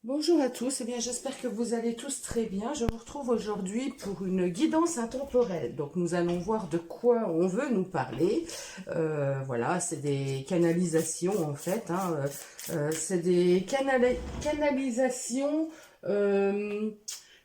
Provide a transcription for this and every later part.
Bonjour à tous, eh bien j'espère que vous allez tous très bien. Je vous retrouve aujourd'hui pour une guidance intemporelle. Donc nous allons voir de quoi on veut nous parler. Voilà, c'est des canalisations en fait. C'est des canalisations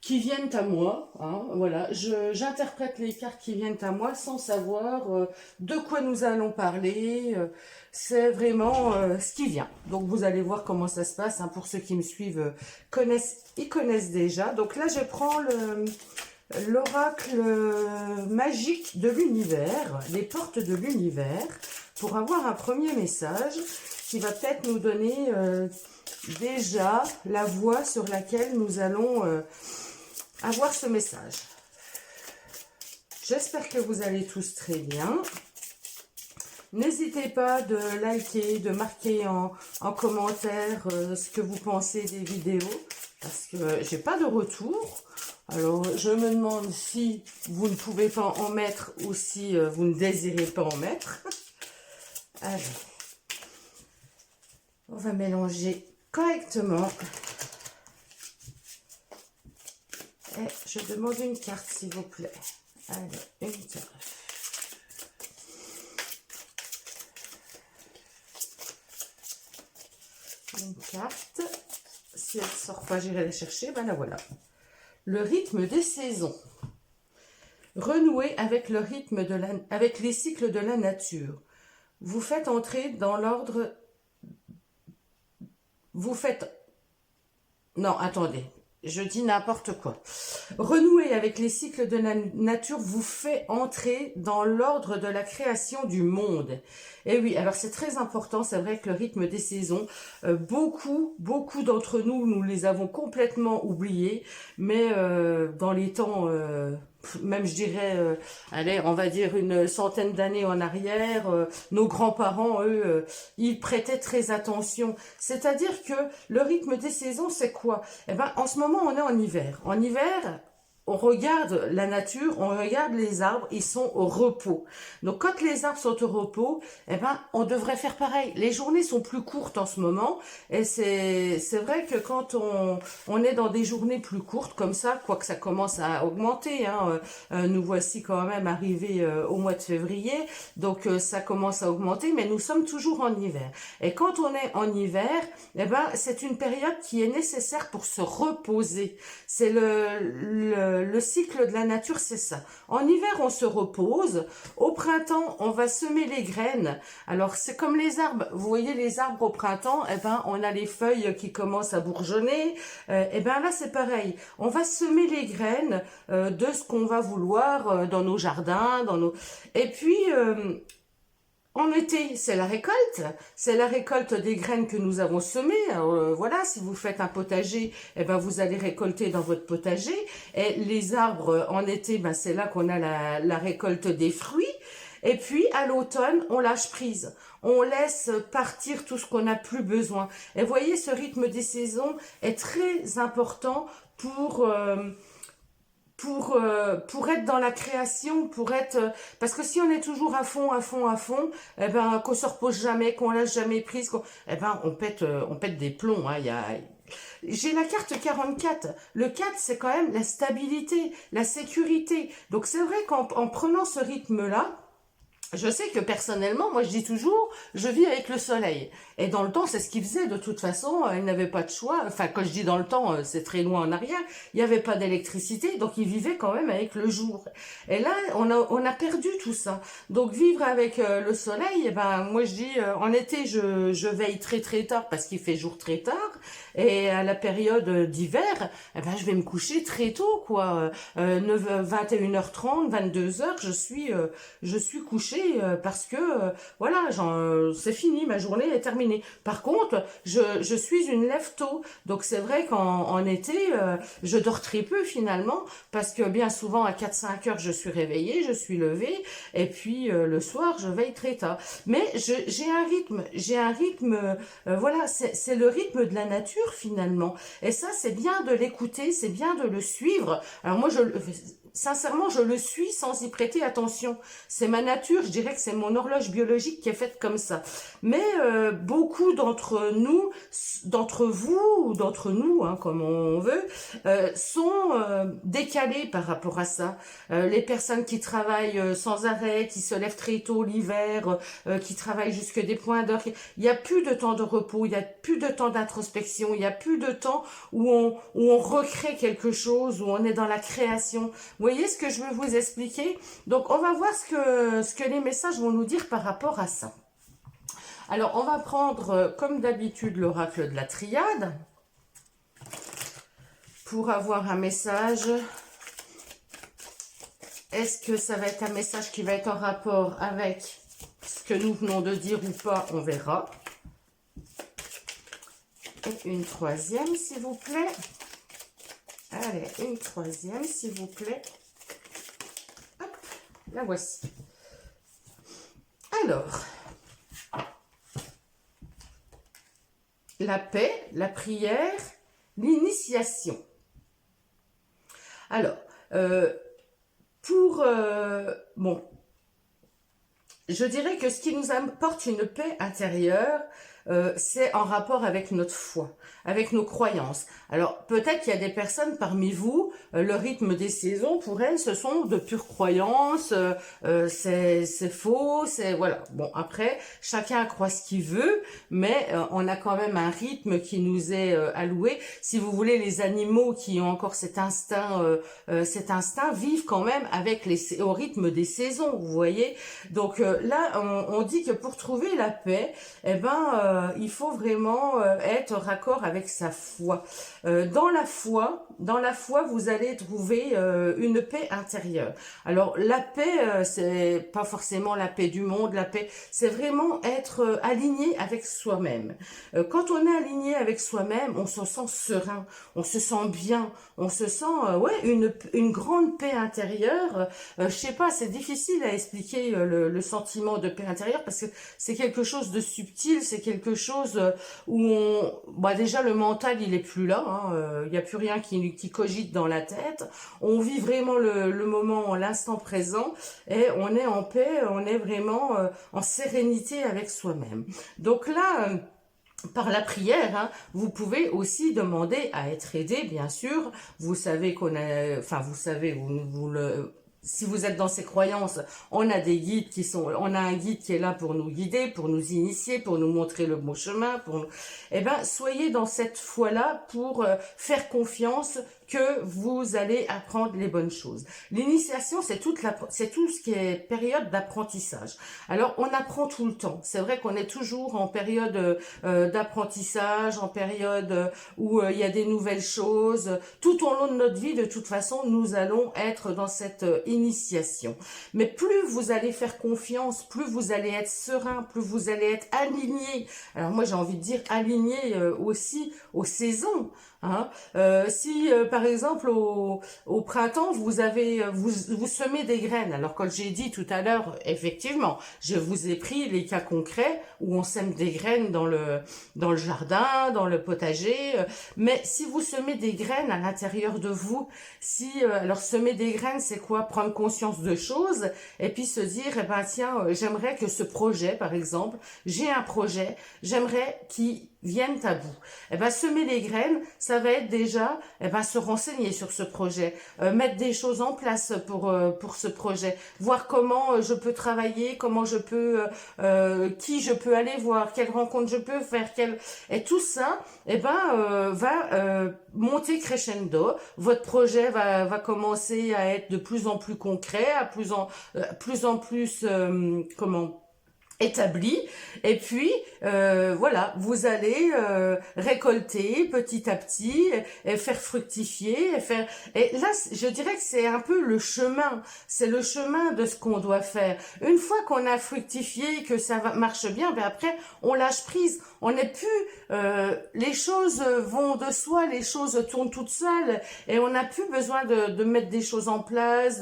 qui viennent à moi. Voilà, j'interprète les cartes qui viennent à moi sans savoir de quoi nous allons parler. C'est vraiment ce qui vient. Donc vous allez voir comment ça se passe. Pour ceux qui me suivent, ils connaissent déjà. Donc là, je prends l'oracle magique de l'univers, les portes de l'univers, pour avoir un premier message qui va peut-être nous donner déjà la voie sur laquelle nous allons avoir ce message. J'espère que vous allez tous très bien. N'hésitez pas de liker, de marquer en commentaire ce que vous pensez des vidéos, parce que j'ai pas de retour. Alors, je me demande si vous ne pouvez pas en mettre ou si vous ne désirez pas en mettre. Alors, on va mélanger correctement. Et je demande une carte, s'il vous plaît. Allez, une carte. Une carte. Si elle ne sort pas, j'irai la chercher. Ben la voilà. Le rythme des saisons. Renouer avec le rythme avec les cycles de la nature. Vous faites entrer dans l'ordre. Non, attendez. Je dis n'importe quoi. Renouer avec les cycles de la nature vous fait entrer dans l'ordre de la création du monde. Et oui, alors c'est très important, c'est vrai que le rythme des saisons, beaucoup d'entre nous, nous les avons complètement oubliés, mais dans les temps, même je dirais, allez, on va dire une centaine d'années en arrière, nos grands-parents, eux, ils prêtaient très attention. C'est-à-dire que le rythme des saisons, c'est quoi? Eh ben, en ce moment, on est en hiver. En hiver, on regarde la nature, on regarde les arbres, ils sont au repos. Donc quand les arbres sont au repos, eh ben on devrait faire pareil. Les journées sont plus courtes en ce moment et c'est vrai que quand on est dans des journées plus courtes comme ça, quoique ça commence à augmenter, nous voici quand même arrivés au mois de février, donc ça commence à augmenter, mais nous sommes toujours en hiver. Et quand on est en hiver, eh ben c'est une période qui est nécessaire pour se reposer. C'est le cycle de la nature, c'est ça. En hiver, on se repose. Au printemps, on va semer les graines. Alors, c'est comme les arbres. Vous voyez les arbres au printemps, eh ben, on a les feuilles qui commencent à bourgeonner. Eh ben là, c'est pareil. On va semer les graines de ce qu'on va vouloir dans nos jardins, Et puis, en été, c'est la récolte des graines que nous avons semées. Voilà, si vous faites un potager, eh ben vous allez récolter dans votre potager. Et les arbres, en été, ben c'est là qu'on a la récolte des fruits. Et puis, à l'automne, on lâche prise. On laisse partir tout ce qu'on n'a plus besoin. Et vous voyez, ce rythme des saisons est très important pour être dans la création, parce que si on est toujours à fond, eh ben qu'on se repose jamais, qu'on lâche jamais prise, eh ben on pète des plombs. J'ai la carte 44. Le 4, c'est quand même la stabilité, la sécurité. Donc c'est vrai qu'en prenant ce rythme-là, je sais que personnellement, moi je dis toujours, je vis avec le soleil. Et dans le temps, c'est ce qu'ils faisaient de toute façon, ils n'avaient pas de choix. Enfin, quand je dis dans le temps, c'est très loin en arrière, il n'y avait pas d'électricité, donc ils vivaient quand même avec le jour. Et là, on a perdu tout ça. Donc vivre avec le soleil, eh ben, moi je dis, en été, je veille très très tard parce qu'il fait jour très tard. Et à la période d'hiver, eh ben, je vais me coucher très tôt, quoi. 21h30, 22h, je suis couchée parce que voilà, c'est fini, ma journée est terminée. Par contre, je suis une lève tôt, donc c'est vrai qu'en été, je dors très peu finalement, parce que bien souvent à 4-5 heures, je suis réveillée, je suis levée, et puis le soir, je veille très tard. Mais j'ai un rythme, voilà, c'est le rythme de la nature finalement. Et ça, c'est bien de l'écouter, c'est bien de le suivre. Alors moi, sincèrement, je le suis sans y prêter attention. C'est ma nature, je dirais que c'est mon horloge biologique qui est faite comme ça. Mais beaucoup d'entre nous, d'entre vous ou d'entre nous, hein, comme on veut, sont décalés par rapport à ça. Les personnes qui travaillent sans arrêt, qui se lèvent très tôt l'hiver, qui travaillent jusque des points d'heure, il n'y a plus de temps de repos, il n'y a plus de temps d'introspection, il n'y a plus de temps où on recrée quelque chose, où on est dans la création. Vous voyez ce que je veux vous expliquer? Donc, on va voir ce que les messages vont nous dire par rapport à ça. Alors, on va prendre, comme d'habitude, l'oracle de la triade pour avoir un message. Est-ce que ça va être un message qui va être en rapport avec ce que nous venons de dire ou pas? On verra. Et une troisième, s'il vous plaît. Allez, une troisième, s'il vous plaît. Hop, la voici. Alors, la paix, la prière, l'initiation. Alors, bon, je dirais que ce qui nous apporte une paix intérieure, c'est en rapport avec notre foi, avec nos croyances. Alors, peut-être qu'il y a des personnes parmi vous, le rythme des saisons, pour elles, ce sont de pures croyances, c'est faux, c'est... Voilà. Bon, après, chacun croit ce qu'il veut, mais on a quand même un rythme qui nous est alloué. Si vous voulez, les animaux qui ont encore cet instinct vivent quand même avec au rythme des saisons, vous voyez. Donc là, on dit que pour trouver la paix, eh ben... il faut vraiment être raccord avec sa foi. Dans la foi, vous allez trouver une paix intérieure. Alors, la paix, c'est pas forcément la paix du monde. La paix, c'est vraiment être aligné avec soi-même. Quand on est aligné avec soi-même, on se sent serein, on se sent bien, on se sent, une grande paix intérieure. Je sais pas, c'est difficile à expliquer le sentiment de paix intérieure parce que c'est quelque chose de subtil, c'est quelque chose où déjà le mental il est plus là, hein, il n'y a plus rien qui cogite dans la tête, on vit vraiment le moment, l'instant présent et on est en paix, on est vraiment en sérénité avec soi-même. Donc là, par la prière, hein, vous pouvez aussi demander à être aidé, bien sûr. Vous savez si vous êtes dans ces croyances, on a des guides on a un guide qui est là pour nous guider, pour nous initier, pour nous montrer le bon chemin, soyez dans cette foi-là pour faire confiance que vous allez apprendre les bonnes choses. L'initiation, c'est tout ce qui est période d'apprentissage. Alors, on apprend tout le temps. C'est vrai qu'on est toujours en période d'apprentissage, en période où il y a des nouvelles choses. Tout au long de notre vie, de toute façon, nous allons être dans cette initiation. Mais plus vous allez faire confiance, plus vous allez être serein, plus vous allez être aligné. Alors moi, j'ai envie de dire aligné aussi aux saisons. Hein. Si par exemple au printemps vous semez des graines, alors comme j'ai dit tout à l'heure, effectivement je vous ai pris les cas concrets où on sème des graines dans le jardin, dans le potager, mais si vous semez des graines à l'intérieur de vous, alors semer des graines c'est quoi? Prendre conscience de choses et puis se dire tiens, j'aimerais que ce projet par exemple, j'ai un projet, j'aimerais qu'il viennent à bout. Semer les graines, ça va être déjà se renseigner sur ce projet, mettre des choses en place pour ce projet, voir comment je peux travailler, comment je peux qui je peux aller voir, quelle rencontre je peux faire, et tout ça va monter crescendo. Votre projet va commencer à être de plus en plus concret, à plus en plus établi, et puis voilà, vous allez récolter petit à petit et faire fructifier et là je dirais que c'est un peu le chemin, c'est le chemin de ce qu'on doit faire. Une fois qu'on a fructifié, que ça marche bien, après on lâche prise, on n'est plus les choses vont de soi, les choses tournent toutes seules et on n'a plus besoin de mettre des choses en place,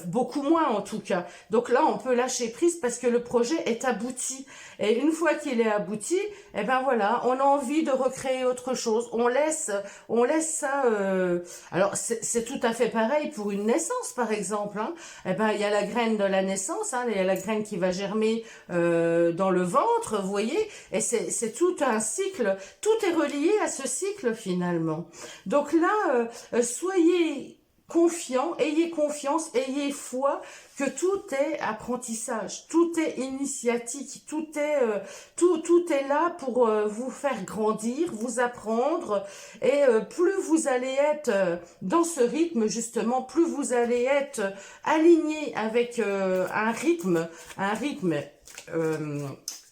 beaucoup moins en tout cas. Donc là on peut lâcher prise parce que le projet est est abouti. Et une fois qu'il est abouti, eh ben voilà, on a envie de recréer autre chose. On laisse ça. Alors c'est tout à fait pareil pour une naissance, par exemple. Hein. Eh ben il y a la graine de la naissance, hein, il y a la graine qui va germer dans le ventre, vous voyez. Et c'est tout un cycle. Tout est relié à ce cycle finalement. Donc là, soyez confiants, ayez confiance, ayez foi que tout est apprentissage, tout est initiatique, tout est là pour vous faire grandir, vous apprendre, et plus vous allez être dans ce rythme justement, plus vous allez être aligné avec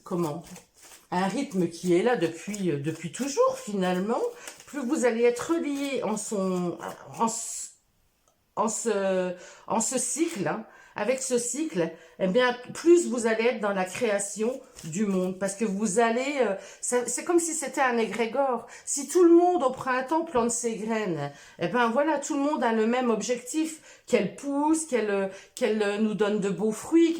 comment? Un rythme qui est là depuis toujours finalement, plus vous allez être relié en ce cycle, hein, avec ce cycle, eh bien, plus vous allez être dans la création du monde. Parce que vous allez... c'est comme si c'était un égrégore. Si tout le monde au printemps plante ses graines, eh ben voilà, tout le monde a le même objectif. Qu'elle pousse, qu'elle nous donne de beaux fruits,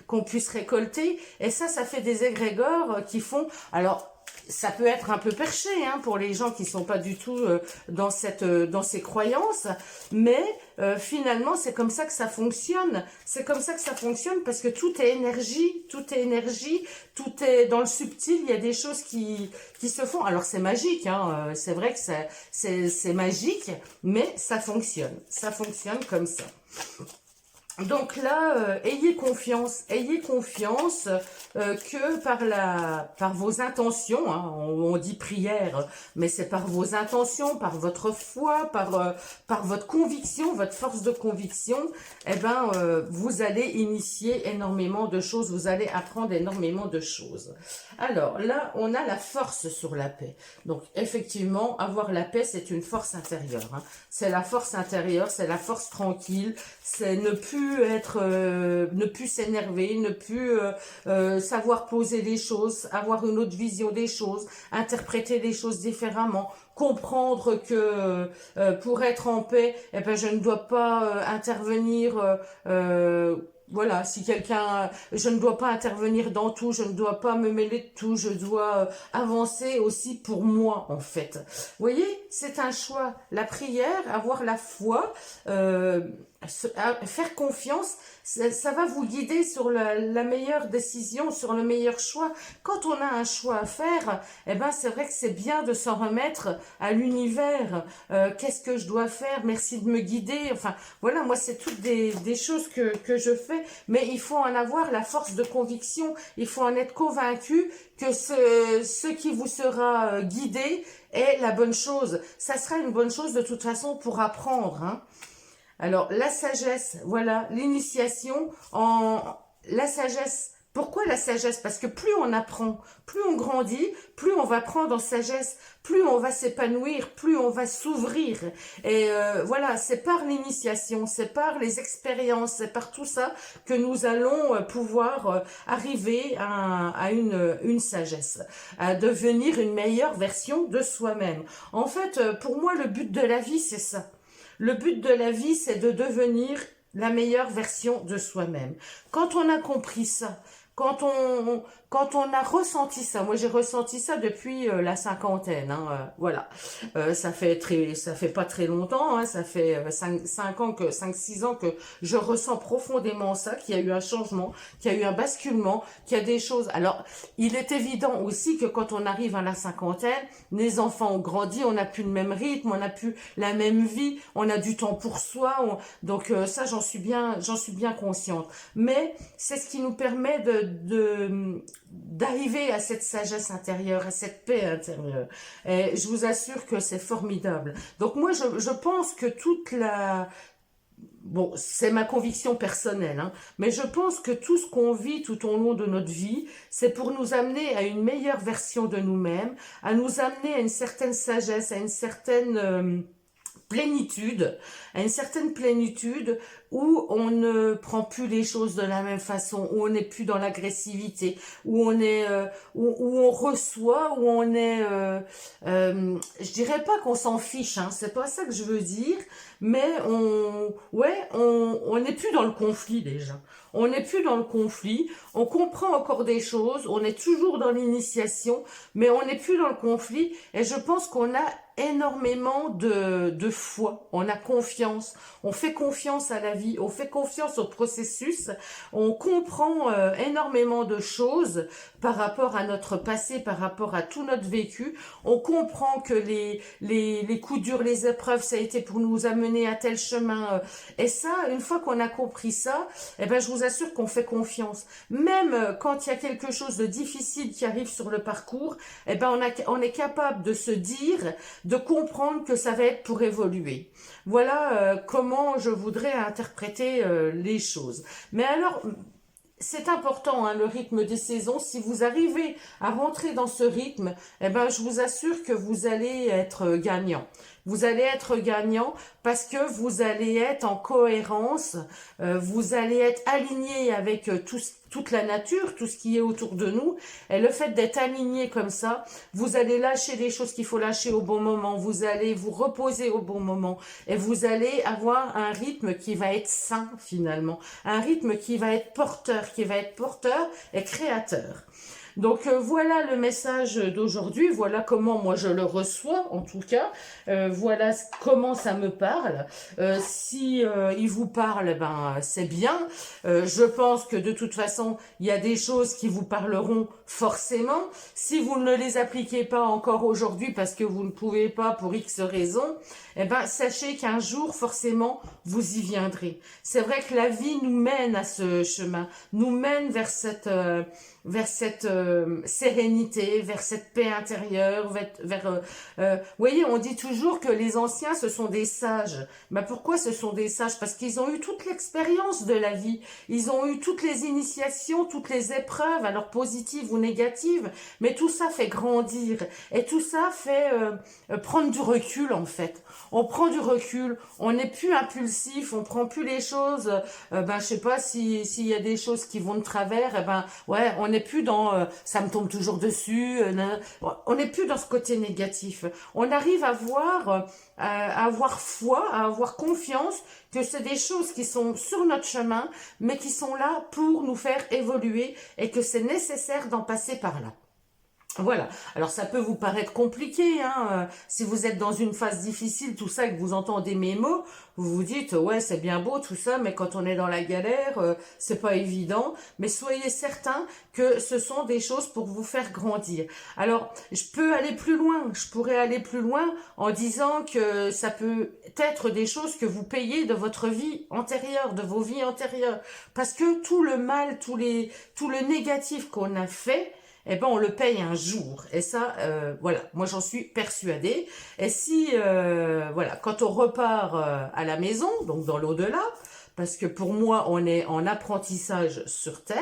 qu'on puisse récolter. Et ça fait des égrégores qui font... Alors, ça peut être un peu perché hein, pour les gens qui sont pas du tout dans ces croyances, mais finalement c'est comme ça que ça fonctionne. C'est comme ça que ça fonctionne parce que tout est énergie, tout est dans le subtil. Il y a des choses qui se font. Alors c'est magique, hein, c'est vrai que c'est magique, mais ça fonctionne comme ça. Donc là, ayez confiance que par vos intentions, hein, on dit prière, mais c'est par vos intentions, par votre foi, par votre conviction, votre force de conviction, eh ben vous allez initier énormément de choses, vous allez apprendre énormément de choses. Alors là, on a la force sur la paix. Donc effectivement, avoir la paix, c'est une force intérieure. Hein. C'est la force intérieure, c'est la force tranquille, c'est ne plus s'énerver, ne plus savoir poser les choses, avoir une autre vision des choses, interpréter les choses différemment, comprendre que pour être en paix, eh ben je ne dois pas intervenir. Voilà, si je ne dois pas intervenir dans tout, je ne dois pas me mêler de tout, je dois avancer aussi pour moi, en fait. Vous voyez, c'est un choix. La prière, avoir la foi, faire confiance, ça va vous guider sur la meilleure décision, sur le meilleur choix. Quand on a un choix à faire, eh ben c'est vrai que c'est bien de s'en remettre à l'univers. Qu'est-ce que je dois faire? Merci de me guider. Enfin, voilà, moi c'est toutes des choses que je fais, mais il faut en avoir la force de conviction. Il faut en être convaincu que ce qui vous sera guidé est la bonne chose. Ça sera une bonne chose de toute façon pour apprendre, hein. Alors, la sagesse, voilà, l'initiation la sagesse. Pourquoi la sagesse? Parce que plus on apprend, plus on grandit, plus on va prendre en sagesse, plus on va s'épanouir, plus on va s'ouvrir. Et voilà, c'est par l'initiation, c'est par les expériences, c'est par tout ça que nous allons pouvoir arriver à une sagesse, à devenir une meilleure version de soi-même. En fait, pour moi, le but de la vie, c'est ça. Le but de la vie, c'est de devenir la meilleure version de soi-même. Quand on a compris ça, quand on a ressenti ça, moi j'ai ressenti ça depuis la cinquantaine, hein, voilà. Ça fait pas très longtemps, hein, ça fait 5-6 ans que je ressens profondément ça, qu'il y a eu un changement, qu'il y a eu un basculement, qu'il y a des choses. Alors, il est évident aussi que quand on arrive à la cinquantaine, les enfants ont grandi, on n'a plus le même rythme, on n'a plus la même vie, on a du temps pour soi, donc ça j'en suis bien consciente. Mais c'est ce qui nous permet d'arriver à cette sagesse intérieure, à cette paix intérieure. Et je vous assure que c'est formidable. Donc moi, je pense que bon, c'est ma conviction personnelle, hein, mais je pense que tout ce qu'on vit tout au long de notre vie, c'est pour nous amener à une meilleure version de nous-mêmes, à nous amener à une certaine sagesse, à une certaine... plénitude, à une certaine plénitude où on ne prend plus les choses de la même façon, où on n'est plus dans l'agressivité, où on est, où on reçoit, où on est, je dirais pas qu'on s'en fiche, hein, c'est pas ça que je veux dire, mais on n'est plus dans le conflit déjà. On n'est plus dans le conflit, on comprend encore des choses, on est toujours dans l'initiation, mais on n'est plus dans le conflit. Et je pense qu'on a énormément de foi, on a confiance, on fait confiance à la vie, on fait confiance au processus, on comprend énormément de choses par rapport à notre passé, par rapport à tout notre vécu. On comprend que les coups durs, les épreuves, ça a été pour nous amener à tel chemin. Et ça, une fois qu'on a compris ça, eh ben, je vous assure qu'on fait confiance. Même quand il y a quelque chose de difficile qui arrive sur le parcours, eh ben, on est capable de se dire, de comprendre que ça va être pour évoluer. Voilà comment je voudrais interpréter les choses. Mais alors, c'est important, hein, le rythme des saisons. Si vous arrivez à rentrer dans ce rythme, eh ben, je vous assure que vous allez être gagnant. Vous allez être gagnant parce que vous allez être en cohérence, vous allez être aligné avec toute la nature, tout ce qui est autour de nous. Et le fait d'être aligné comme ça, vous allez lâcher les choses qu'il faut lâcher au bon moment, vous allez vous reposer au bon moment et vous allez avoir un rythme qui va être sain finalement, un rythme qui va être porteur et créateur. Donc voilà le message d'aujourd'hui, voilà comment moi je le reçois en tout cas, voilà comment ça me parle. Si il vous parle, ben c'est bien. Je pense que de toute façon il y a des choses qui vous parleront forcément. Si vous ne les appliquez pas encore aujourd'hui parce que vous ne pouvez pas pour X raisons, eh ben sachez qu'un jour forcément vous y viendrez. C'est vrai que la vie nous mène à ce chemin, nous mène vers cette sérénité, vers cette paix intérieure, vous voyez, on dit toujours que les anciens, ce sont des sages. Mais pourquoi ce sont des sages? Parce qu'ils ont eu toute l'expérience de la vie, ils ont eu toutes les initiations, toutes les épreuves, alors positives ou négatives, mais tout ça fait grandir, et tout ça fait prendre du recul en fait. On prend du recul, on n'est plus impulsif, on prend plus les choses, ben je sais pas s'il y a des choses qui vont de travers, eh ben ouais, on n'est plus dans ça me tombe toujours dessus, on n'est plus dans ce côté négatif. On arrive à avoir foi, à avoir confiance que c'est des choses qui sont sur notre chemin, mais qui sont là pour nous faire évoluer et que c'est nécessaire d'en passer par là. Voilà, alors ça peut vous paraître compliqué, hein, si vous êtes dans une phase difficile, tout ça, et que vous entendez mes mots, vous vous dites, ouais, c'est bien beau tout ça, mais quand on est dans la galère, c'est pas évident, mais soyez certains que ce sont des choses pour vous faire grandir. Alors, je peux aller plus loin, je pourrais aller plus loin en disant que ça peut être des choses que vous payez de votre vie antérieure, de vos vies antérieures, parce que tout le mal, tout le négatif qu'on a fait, eh ben on le paye un jour. Et ça, voilà, moi j'en suis persuadée. Et si, voilà, quand on repart à la maison, donc dans l'au-delà, parce que pour moi, on est en apprentissage sur Terre.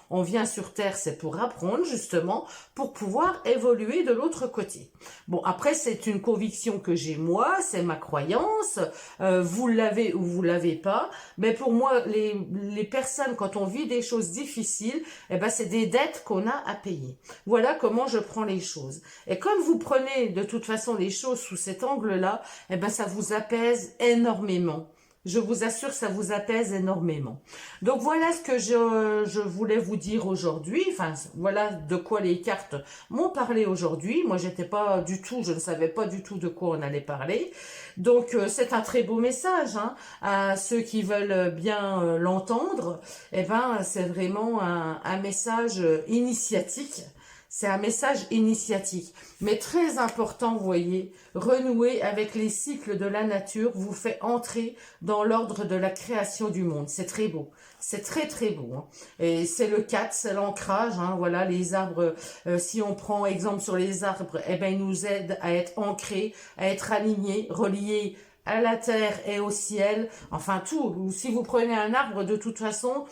On vient sur Terre, c'est pour apprendre, justement, pour pouvoir évoluer de l'autre côté. Bon, après, c'est une conviction que j'ai moi, c'est ma croyance. Vous l'avez ou vous l'avez pas. Mais pour moi, les personnes, quand on vit des choses difficiles, eh ben, c'est des dettes qu'on a à payer. Voilà comment je prends les choses. Et comme vous prenez, de toute façon, les choses sous cet angle-là, eh ben, ça vous apaise énormément. Je vous assure, ça vous apaise énormément. Donc voilà ce que je voulais vous dire aujourd'hui. Enfin, voilà de quoi les cartes m'ont parlé aujourd'hui. Moi, j'étais pas du tout, je ne savais pas du tout de quoi on allait parler. Donc c'est un très beau message, hein, à ceux qui veulent bien l'entendre. Eh ben, c'est vraiment un message initiatique. C'est un message initiatique, mais très important, vous voyez, renouer avec les cycles de la nature vous fait entrer dans l'ordre de la création du monde. C'est très beau, c'est très très beau. Hein. Et c'est le 4, c'est l'ancrage, hein, voilà, les arbres, si on prend exemple sur les arbres, eh ben, ils nous aident à être ancrés, à être alignés, reliés à la terre et au ciel, enfin tout. Si vous prenez un arbre, de toute façon...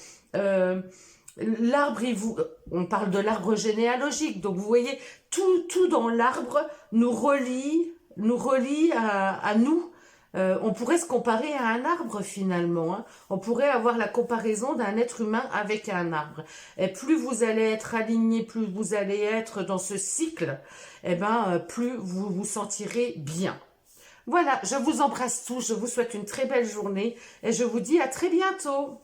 l'arbre, on parle de l'arbre généalogique, donc vous voyez, tout dans l'arbre nous relie à nous. On pourrait se comparer à un arbre finalement, hein. On pourrait avoir la comparaison d'un être humain avec un arbre. Et plus vous allez être aligné, plus vous allez être dans ce cycle, eh ben, plus vous vous sentirez bien. Voilà, je vous embrasse tous, je vous souhaite une très belle journée et je vous dis à très bientôt.